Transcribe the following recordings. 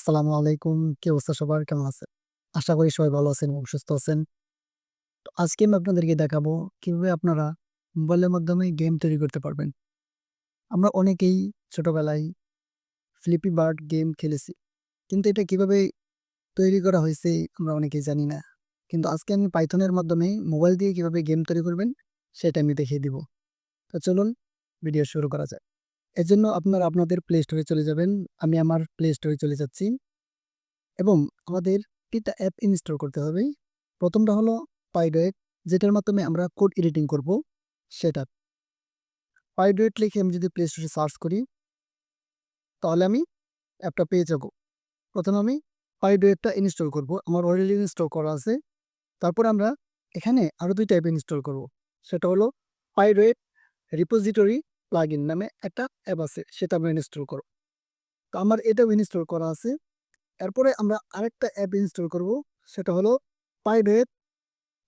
আসসালামু আলাইকুম। কি অবস্থা সবার? কেমন আছেন? আশা করি সবাই ভালো আছেন এবং সুস্থ আছেন। তো আজকে আমি আপনাদেরকে দেখাবো কিভাবে আপনারা মোবাইলের মাধ্যমে গেম তৈরি করতে পারবেন। আমরা অনেকেই ছোটবেলায় ফ্লিপি বার্ড গেম খেলেছি। কিন্তু এটা কিভাবে তৈরি করা হয়েছে আমরা অনেকেই জানি না। কিন্তু আজকে আমি পাইথনের মাধ্যমে মোবাইল দিয়ে কিভাবে গেম তৈরি করবেন সেটা আমি দেখিয়ে দিব। তো চলুন ভিডিও শুরু করা যাক। এজন্য আপনারা আপনাদের প্লে স্টোরে চলে যাবেন। আমি আমার প্লে স্টোরে চলে যাচ্ছি। এবং আমাদের ৩টা অ্যাপ ইনস্টল করতে হবে। ১ম টা হলো পাইডয়েট, যেটার মাধ্যমে আমরা কোড এডিটিং করব সেটা। পাইডয়েট লিখে আমি যদি প্লে স্টোরে সার্চ করি, তাহলে আমি অ্যাপটা পেয়ে যাব। ১ম আমি পাইডয়েটটা ইনস্টল করব। আমার অলরেডি ইনস্টল করা আছে। তারপরে আমরা এখানে আরো ২ টা অ্যাপ ইনস্টল করব। সেটা হলো পাইডয়েট রিপোজিটরি প্লাগইন নামে একটা অ্যাপ আছে, সেটা আমরা ইনস্টল করব। তো আমার এটাও ইনস্টল করা আছে। এরপরে আমরা আরেকটা অ্যাপ ইনস্টল করব। সেটা হলো পাইডয়েট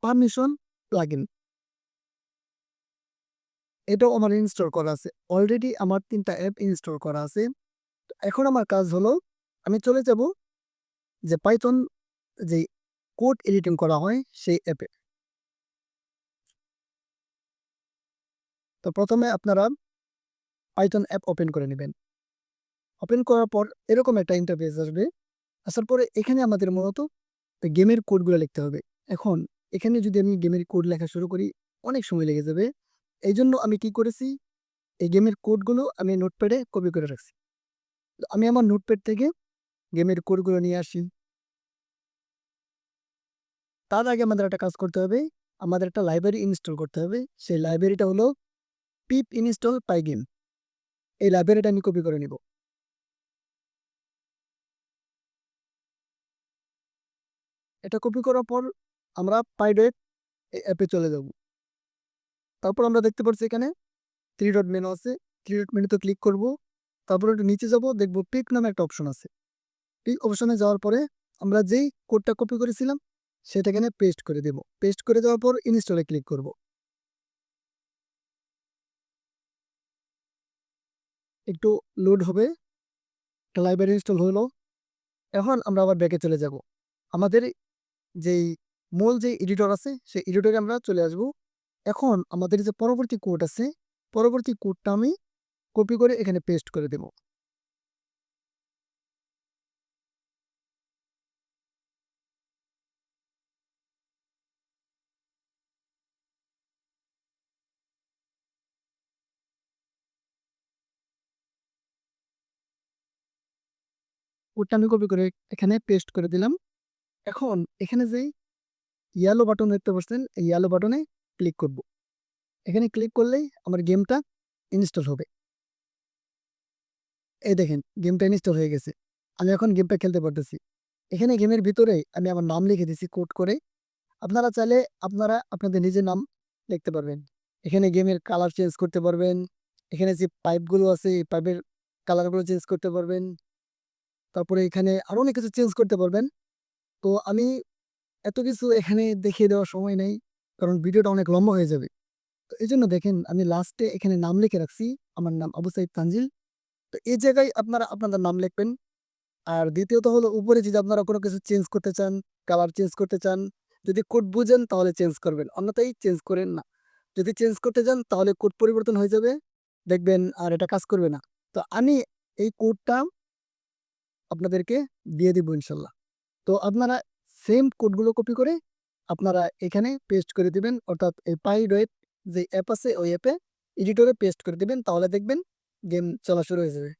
পারমিশন প্লাগইন। এটাও আমার ইনস্টল করা আছে। অলরেডি আমার ৩ টা অ্যাপ ইনস্টল করা আছে। তো এখন আমার কাজ হলো আমি চলে যাব যে পাইথন যেই কোড এডিটিং করা হয় সেই অ্যাপে। তো ১ম এ আপনারা পাইথন অ্যাপ ওপেন করে নিবেন। ওপেন করার পর এরকম একটা ইন্টারফেস আসবে। আসার পরে এখানে আমাদের মূলত গেমের কোডগুলো লিখতে হবে। এখন এখানে যদি আমি গেমের কোড লেখা শুরু করি, অনেক সময় লেগে যাবে। এইজন্য আমি কি করেছি, এই গেমের কোডগুলো আমি নোটপ্যাডে কপি করে রাখছি। তো আমি আমার নোটপ্যাড থেকে গেমের কোডগুলো নিয়ে আসি। তার আগে আমাদের একটা কাজ করতে হবে। আমাদের একটা লাইব্রেরি ইনস্টল করতে হবে। সেই লাইব্রেরিটা হলো পিপ ইনস্টল পাইগেম। এই লাইব্রেরিটা আমি কপি করে নিব। এটা কপি করার পর আমরা পাইডয়েট এই অ্যাপে চলে যাব। তারপর আমরা দেখতে পাচ্ছি এখানে 3 ডট মেনু আছে। 3 ডট মেনুতে ক্লিক করব। তারপর একটু নিচে যাব, দেখব পিক নামে একটা অপশন আছে। পিক অপশনে যাওয়ার পরে আমরা যেই কোডটা কপি করেছিলাম সেটা এখানে পেস্ট করে দেব। পেস্ট করে দেওয়ার পর ইনস্টলে ক্লিক করব। একটু লোড হবে। একটা লাইব্রেরি ইনস্টল হলো। এখন আমরা আবার ব্যাকে চলে যাব। আমাদের যেই মূল যে এডিটর আছে সেই এডিটরে আমরা চলে আসব। এখন আমাদের যে পরবর্তী কোড আছে, পরবর্তী কোডটা আমি কপি করে এখানে পেস্ট করে দেব। কোডটা আমি কপি করে এখানে পেস্ট করে দিলাম। এখন এখানে যেই ইয়েলো বাটন দেখতে পাচ্ছেন, এই ইয়েলো বাটনে ক্লিক করব। এখানে ক্লিক করলেই আমার গেমটা ইনস্টল হবে। এই দেখেন গেমটা ইনস্টল হয়ে গেছে। আমি এখন গেমটা খেলতে পারতেছি। এখানে গেমের ভিতরে আমি আমার নাম লিখে দিছি কোড করে। আপনারা চাইলে আপনারা আপনাদের নিজের নাম লিখতে পারবেন। এখানে গেমের কালার চেঞ্জ করতে পারবেন। এখানে যে পাইপগুলো আছে এই পাইপের কালারগুলো চেঞ্জ করতে পারবেন। তারপরে এখানে আরো অনেক কিছু চেঞ্জ করতে পারবেন। তো আমি এত কিছু এখানে দেখিয়ে দেওয়ার সময় নেই। কারণ ভিডিওটা অনেক লম্বা হয়ে যাবে। তো এজন্য দেখেন আমি লাস্টে এখানে নাম লিখে রাখছি। আমার নাম আবু সাইদ তানজিল। তো এই জায়গায় আপনারা আপনাদের নাম লিখবেন। আর দ্বিতীয়ত হলো উপরে যদি আপনারা কোনো কিছু চেঞ্জ করতে চান, কালার চেঞ্জ করতে চান, যদি কোড বুঝেন তাহলে চেঞ্জ করবেন। অন্যথায় চেঞ্জ করেন না। যদি চেঞ্জ করতে যান তাহলে কোড পরিবর্তন হয়ে যাবে। দেখবেন আর এটা কাজ করবে না। তো আমি এই কোডটা আপনাদেরকে দিয়ে দিব ইনশাল্লাহ। তো আপনারা সেম কোডগুলো কপি করে আপনারা এখানে পেস্ট করে দিবেন। অর্থাৎ এই পাইডয়েট যে অ্যাপ আছে ওই অ্যাপে এডিটরে পেস্ট করে দিবেন। তাহলে দেখবেন গেম চলা শুরু হয়ে যাবে।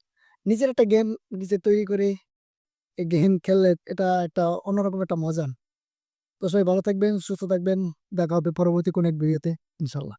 নিজের একটা গেম নিজে তৈরি করে এই গেম খেললে এটা একটা অন্যরকম একটা মজা। তো সবাই ভালো থাকবেন, সুস্থ থাকবেন। দেখা হবে পরবর্তী কোনো এক ভিডিওতে ইনশাল্লাহ।